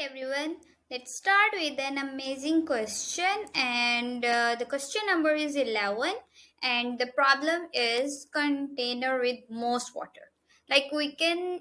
Everyone, let's start with an amazing question. And the question number is 11. And the problem is container with most water. Like we can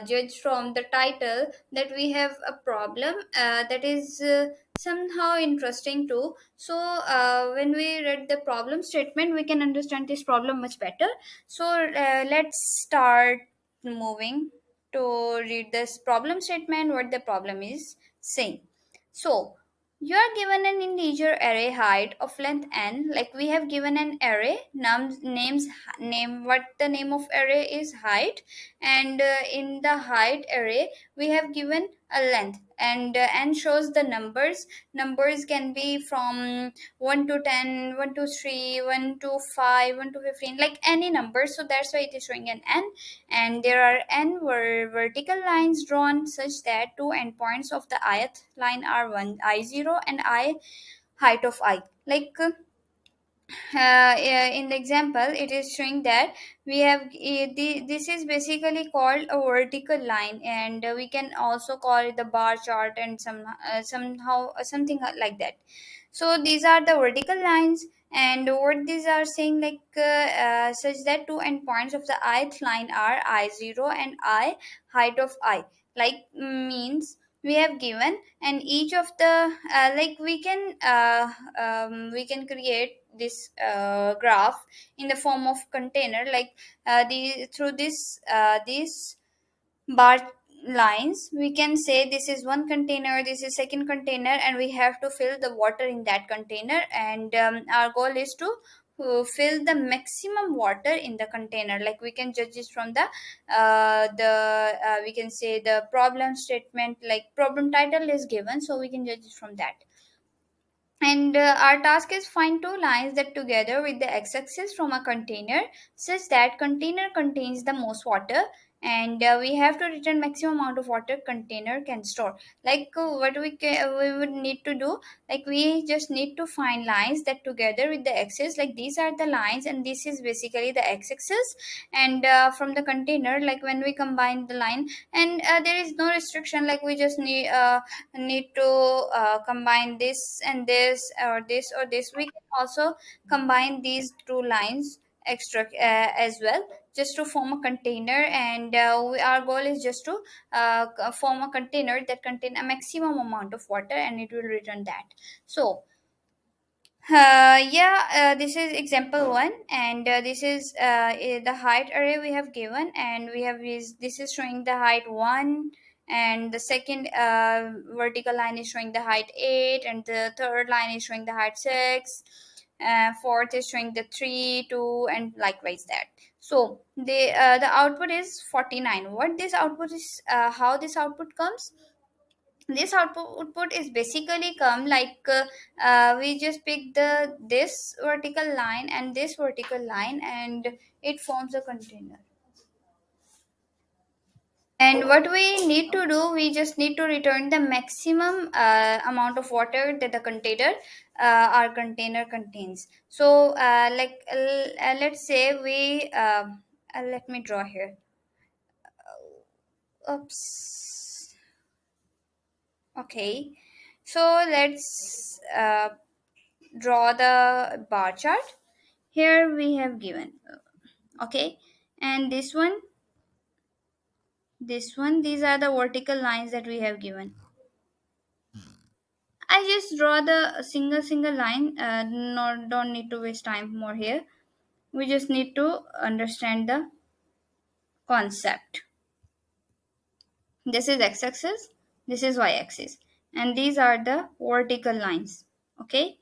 judge from the title that we have a problem that is somehow interesting too. So, when we read the problem statement, we can understand this problem much better. So, let's start moving to read this problem statement, what the problem is saying. So you are given an integer array height of length n, like we have given an array name what the name of array is height, and in the height array we have given a length, and n shows the numbers can be from 1 to 10, 1 to 3, 1 to 5, 1 to 15, like any number. So that's why it is showing an n, and there are n vertical lines drawn such that two endpoints of the ith line are one I0 and I height of I. Like in the example, it is showing that we have this is basically called a vertical line, and we can also call it the bar chart and somehow something like that. So these are the vertical lines, and what these are saying, like such that two endpoints of the ith line are I0 and I height of I. Like means we have given, and each of the like we can create this graph in the form of container, like the through this bar lines we can say this is one container, this is second container, and we have to fill the water in that container, and our goal is to fill the maximum water in the container. Like we can judge this from the we can say the problem statement, like problem title is given, so we can judge it from that. And our task is find two lines that together with the x-axis from a container such that container contains the most water, and we have to return maximum amount of water container can store. Like we would need to do, like we just need to find lines that together with the axis, like these are the lines and this is basically the x-axis, and from the container, like when we combine the line, and there is no restriction, like we just need to combine this and this, or this or this. We can also combine these two lines extra as well, just to form a container, and our goal is just to form a container that contain a maximum amount of water, and it will return that. So this is example one, and this is the height array we have given, and we have this is showing the height 1, and the second vertical line is showing the height 8, and the third line is showing the height 6, fourth is showing the 3, 2, and likewise that. So the output is 49. What this output is, how this output comes, this output is basically come like we just pick the this vertical line and this vertical line, and it forms a container. And what we need to do, we just need to return the maximum amount of water that the container our container contains. So let's say we let me draw here. Oops. Okay, so let's draw the bar chart. Here we have given, okay, and this one, these are the vertical lines that we have given. I just draw the single line, no, don't need to waste time more here. We just need to understand the concept. This is x-axis, this is y-axis, and these are the vertical lines. Okay,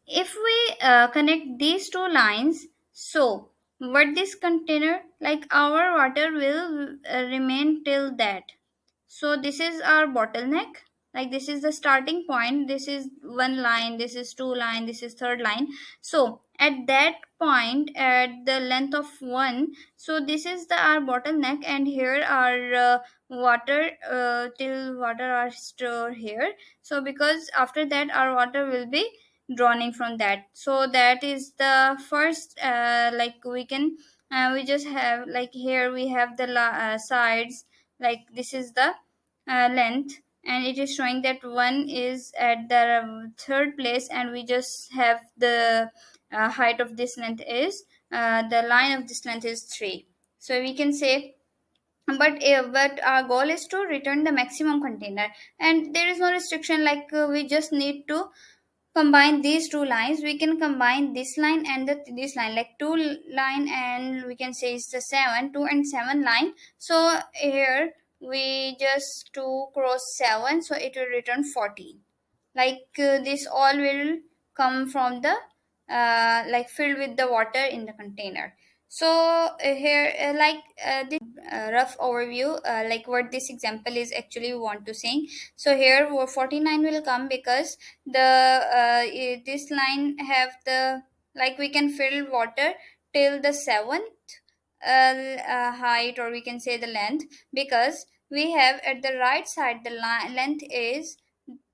if we connect these two lines, so what this container, like our water will remain till that. So this is our bottleneck, like this is the starting point, this is one line, this is two line, this is third line. So at that point, at the length of one, so this is the our bottleneck, and here our water till water are stored here. So because after that our water will be drowning from that, so that is the first like we can we just have like here we have the sides, like this is the length, and it is showing that one is at the third place, and we just have the height of this length is the line of this length is 3. So we can say, but our goal is to return the maximum container, and there is no restriction, like we just need to combine these two lines. We can combine this line and this line, like line, and we can say it's the 2 and 7 line. So here we just 2 cross 7, so it will return 14. Like this all will come from the like filled with the water in the container. So here this rough overview, like what this example is actually we want to saying. So here 49 will come because the this line have the, like we can fill water till the 7th height, or we can say the length, because we have at the right side the length is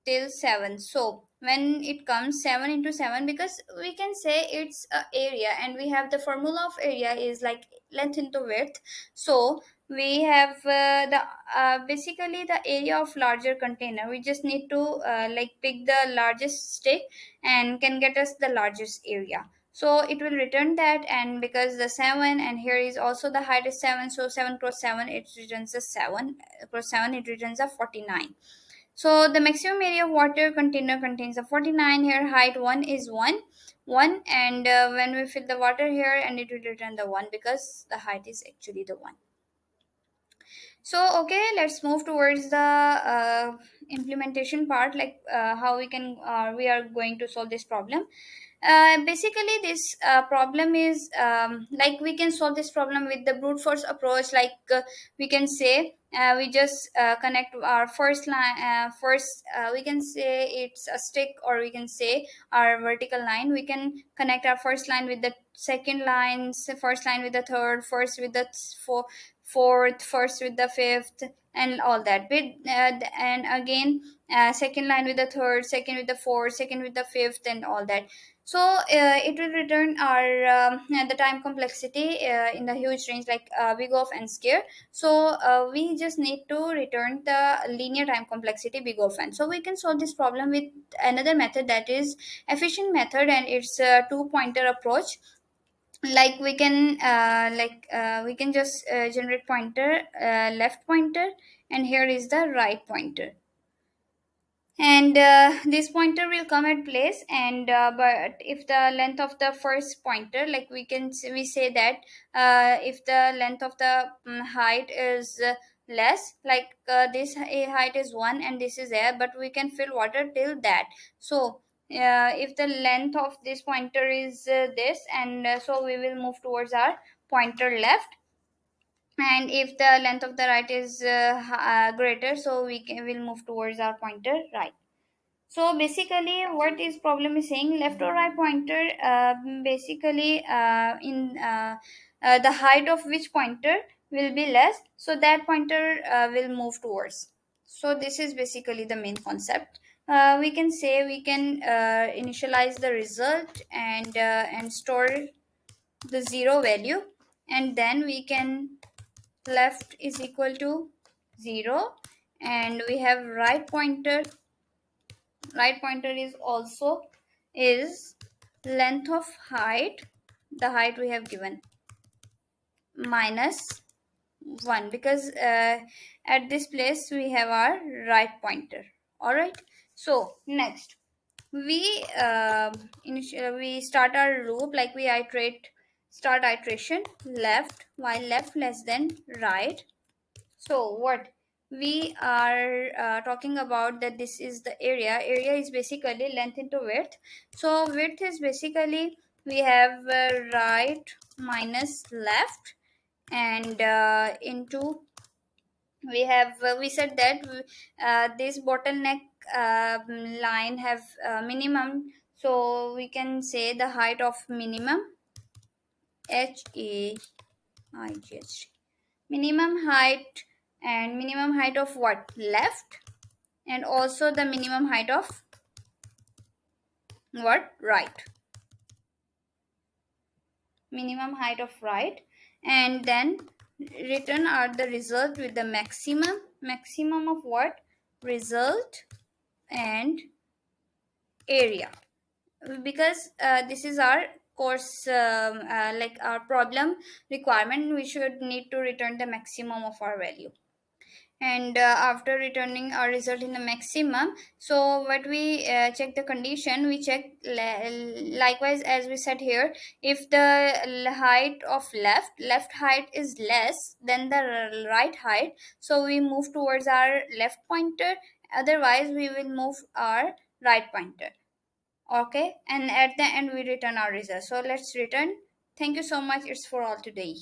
till 7. So when it comes 7 into 7, because we can say it's a area, and we have the formula of area is like length into width. So we have the basically the area of larger container. We just need to like pick the largest stick and can get us the largest area. So it will return that, and because the 7, and here is also the height is 7, so 7 cross 7 it returns a 7 cross 7 it returns a 49. So the maximum area of water container contains a 49. Here height 1 is 1, and when we fill the water here, and it will return the 1 because the height is actually the 1. So okay, let's move towards the implementation part, like how we are going to solve this problem. Basically this problem is like we can solve this problem with the brute force approach. Like we can say we just connect our first line, first we can say it's a stick, or we can say our vertical line. We can connect our first line with the second line, first line with the third, first with the fourth, first with the fifth, and all that with and again second line with the third, second with the fourth, second with the fifth, and all that. So it will return our the time complexity in the huge range, like big of and square. So we just need to return the linear time complexity big of n. So we can solve this problem with another method, that is efficient method, and it's a two pointer approach. Like we can just generate pointer, left pointer, and here is the right pointer, and this pointer will come at place. And but if the length of the first pointer, like we say that if the length of the height is less, like this height is 1 and this is air, but we can fill water till that. So if the length of this pointer is this, and so we will move towards our pointer left. And if the length of the right is greater, so will move towards our pointer right. So basically, what is problem is saying, left or right pointer, basically in the height of which pointer will be less, so that pointer will move towards. So this is basically the main concept. We can say we can initialize the result and store the 0 value, and then we can left is equal to 0, and we have right pointer is also is length of height, the height we have given, minus 1, because at this place we have our right pointer. All right, so next we we start our loop, like we iterate, start iteration left, while left less than right. So what we are talking about, that this is the area. Area is basically length into width. So width is basically we have right minus left, and into we have we said that this bottleneck line have minimum. So we can say the height of minimum, H-A-I-G-H, minimum height, and minimum height of what, left, and also the minimum height of what, right, minimum height of right. and then return are the result with the maximum of what, result and area, because this is our course, like our problem requirement, we should need to return the maximum of our value. And after returning our result in the maximum, so what we check the condition, we check likewise as we said here, if the height of left height is less than the right height, so we move towards our left pointer, otherwise we will move our right pointer. Okay, and at the end we return our result. So let's return. Thank you so much, it's for all today.